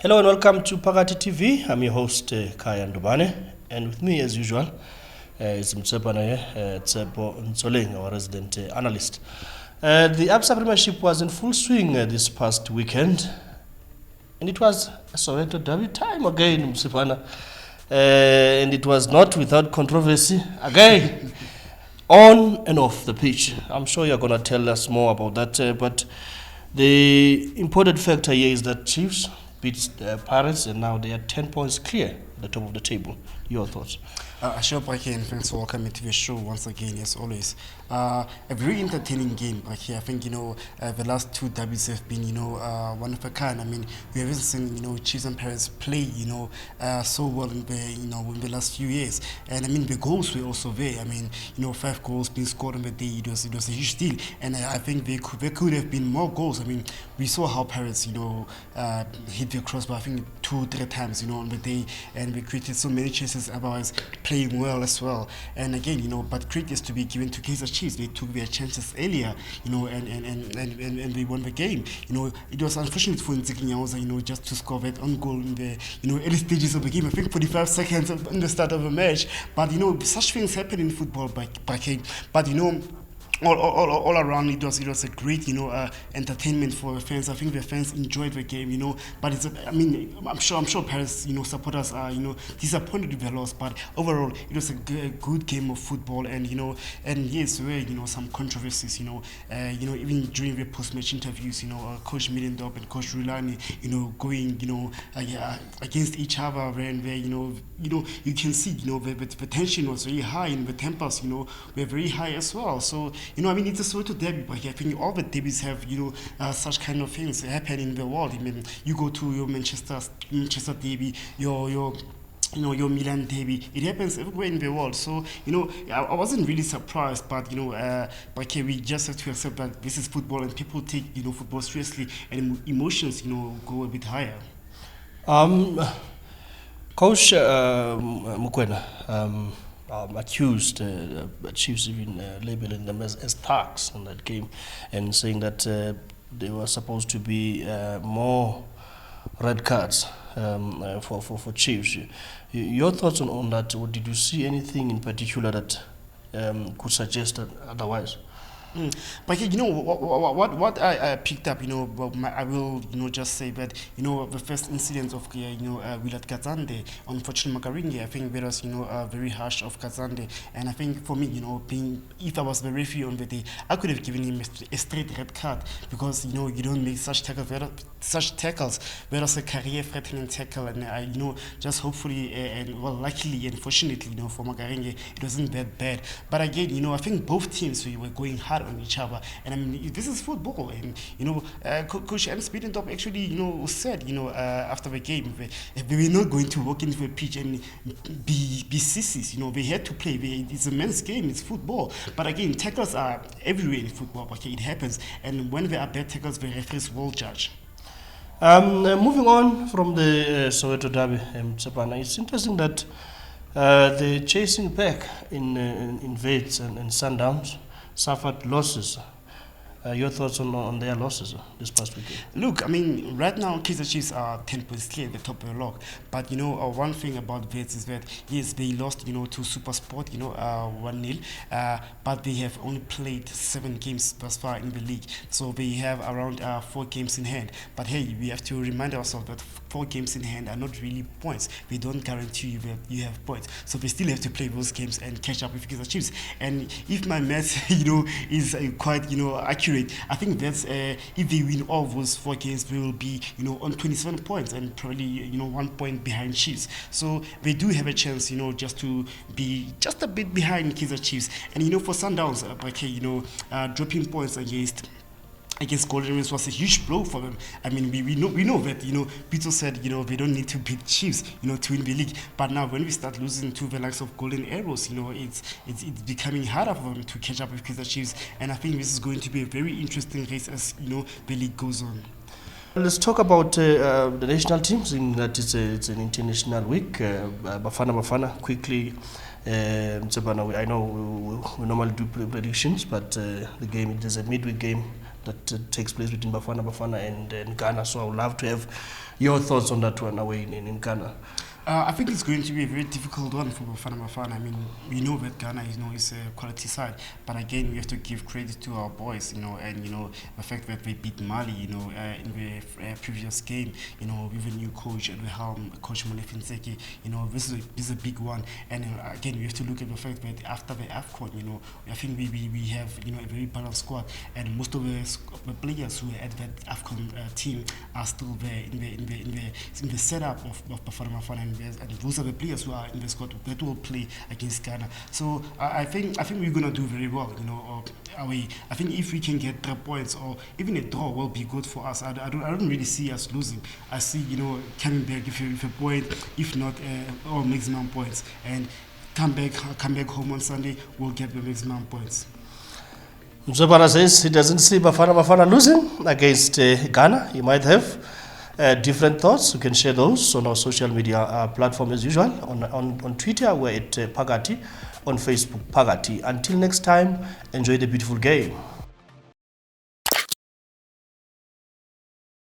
Hello and welcome to Phakaaathi TV. I'm your host Khaya Ndubane, and with me as usual is Tshepo Ntsoelengoe, our resident analyst. The ABSA Premiership was in full swing this past weekend, and it was a Soweto derby time again, Msipana. And it was not without controversy again, on and off the pitch. I'm sure you're going to tell us more about that, but the important factor here is that Chiefs beat Pirates, and now they are 10 points clear at the top of the table. Your thoughts? Sure, Brake, and thanks for welcoming to the show once again, as always. A very entertaining game, Brake. I think, the last two derbies have been, one of a kind. I mean, we haven't seen, Chiefs and Pirates play, so well in the last few years. And I mean, the goals were also there. I mean, 5 goals being scored on the day, it was a huge deal. And I think there could have been more goals. I mean, we saw how Pirates, hit the crossbar, I think 2-3 times, on the day, and we created so many chances, otherwise playing well as well. And again, but credit is to be given to Kaizer Chiefs. They took their chances earlier, and they won the game. It was unfortunate for Ntseki, just to score that own goal in the early stages of the game. I think 45 seconds in the start of the match. But such things happen in football, but all around it was a great entertainment for the fans. I think the fans enjoyed the game, but I'm sure Paris supporters are disappointed with the loss, but overall it was a good game of football. And yes, there were some controversies, even during the post-match interviews, Coach Middendorp and Coach Rulani going against each other, and where you can see the tension was very high, and the tempers were very high as well. So it's a sort of derby, but I think all the derbies have, such kind of things happen in the world. I mean, you go to your Manchester derby, your Milan derby. It happens everywhere in the world. So, I wasn't really surprised, but, we just have to accept that this is football, and people take, football seriously, and emotions, go a bit higher. Coach Mukwena accused Chiefs, even labeling them as thugs in that game, and saying that they were supposed to be more red cards for Chiefs. Your thoughts on that? Or did you see anything in particular that could suggest that otherwise? But what I picked up, I will just say that the first incident of Willard Kazande on Fortune Makaringi, I think that was very harsh of Kazande, and I think for me, if I was the referee on the day, I could have given him a straight red card, because you don't make such tackles. That was a career-threatening tackle, and just hopefully and luckily and fortunately for Makaringi, it wasn't that bad. But again, I think both teams were going hard on each other, and I mean, this is football. And Coach Middendorp actually said after the game, they were not going to walk into the pitch and be sissies. They had to play. It's a men's game, it's football. But again, tackles are everywhere in football. Okay, it happens, and when there are bad tackles, the referees will judge. Moving on from the Soweto derby, it's interesting that the chasing pack in Wits and Sundowns suffered losses. Your thoughts on their losses this past weekend? Look, I mean, right now Kaizer Chiefs are 10 points clear at the top of the log. But one thing about Wits is that yes, they lost to Super Sport 1-0, but they have only played 7 games thus far in the league, so they have around 4 games in hand. But hey, we have to remind ourselves that 4 games in hand are not really points. They don't guarantee you that you have points, so they still have to play those games and catch up with Kaizer Chiefs. And if my maths is quite accurate, I think that's if they win all those 4 games, they will be on 27 points and probably 1 point behind Chiefs. So they do have a chance just to be just a bit behind Kaizer Chiefs. And for Sundowns, dropping points against Golden Wings was a huge blow for them. I mean, we know that Pito said they don't need to beat Chiefs to win the league. But now when we start losing to the likes of Golden Arrows, it's becoming harder for them to catch up with Kaizer Chiefs. And I think this is going to be a very interesting race as the league goes on. Let's talk about the national team, seeing that it's an international week. Bafana quickly. I know we normally do predictions, but the game, it is a midweek game that takes place between Bafana Bafana and Ghana. So I would love to have your thoughts on that one away in Ghana. I think it's going to be a very difficult one for Bafana Bafana. I mean, we know that Ghana is a quality side, but again, we have to give credit to our boys, and the fact that they beat Mali, in the previous game, with a new coach at the helm, Coach Molefi Ntseki. This is a big one, and again, we have to look at the fact that after the AFCON, I think we have a very balanced squad, and most of the players who are at that AFCON team are still there in the setup of Bafana Bafana. And those are the players who are in the squad that will play against Ghana. So I think we're gonna do very well. I think if we can get 3 points or even a draw will be good for us. I don't really see us losing. I see coming back with a point, if not all maximum points, and come back home on Sunday. We'll get the maximum points. Mzobara says he doesn't see Bafana losing against Ghana. He might have different thoughts. You can share those on our social media platform as usual. On Twitter, we're at Phakaaathi. On Facebook, Phakaaathi. Until next time, enjoy the beautiful game.